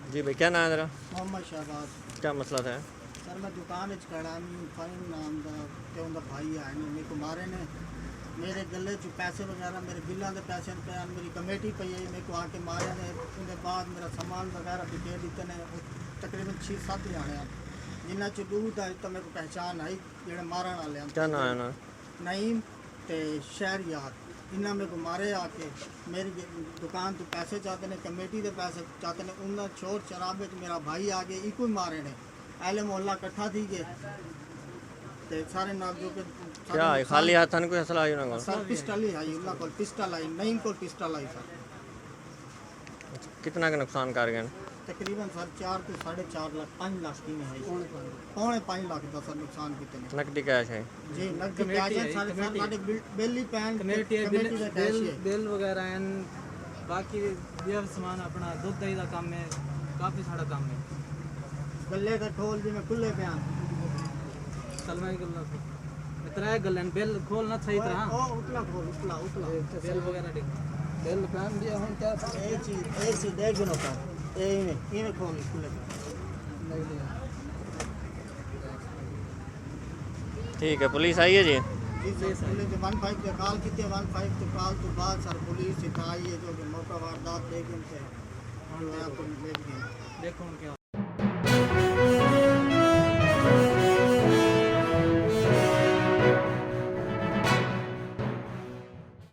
जी भाई, क्या नाम है तेरा? मोहम्मद शहबाज। क्या मसला था? सर मैं दुकान खड़ा फाइन नाम का ते उनका भाई आए ने मेरे को मारे ने मेरे गले च पैसे वगैरह मेरे बिलों के पैसे पे मेरी कमेटी पई है मेरे को आके मारे ने उसके बाद मेरा सामान वगैरह भी दे दिते ने तकरीबन 6-7 जाने जिन्ना च दूध है तो मेरे को पहचान आई जेड़े मारन वाले क्या नाम है ना? नईम ते शहरयार इन्हें मेरे को मारे आके मेरी दुकान तो पैसे चाहते ने कमेटी के पैसे चाहते ने उन्हें शोर शराबे च मेरा भाई आके इको ही मारे ने अहले मोहल्ला इकट्ठा थी गए ते सारे नाम जो के क्या है? खाली हाथ कोई हसला आई ना? सर पिस्टल ही आई उन्हें कोल पिस्टल आई नईम कोल पिस्टल आई सर कितना का नुकसान कर गए? तकरीबन सर 4 to 4.5 लाख 5 लाख की में है पौने 5 लाख का सर नुकसान कितने नकदी कैश है? जी नकदी कैश है सारे बिल ही पैन कमेटी है, कमेटी का कैश है बिल वगैरह हैं, बाकी ये सामान अपना दुध दही का काम है, काफ़ी सारा काम है। गले का खोल जी में खुले बयान सलमान गल्ला इतना गल्ला बिल खोलना सही तरह ओ उतला खोल उतला बिल वगैरह ठीक बिल पैन दिया हम क्या एक चीज देख गिनो का इन्हें खोल खुले नहीं लिया। ठीक है, पुलिस आई है जी? जी सर पुलिस 15 के कॉल कितने 15 के कॉल तो बाद सर पुलिस आई है जो कि मौका वारदात लेकिन से मैं आपको ले गया देखो क्या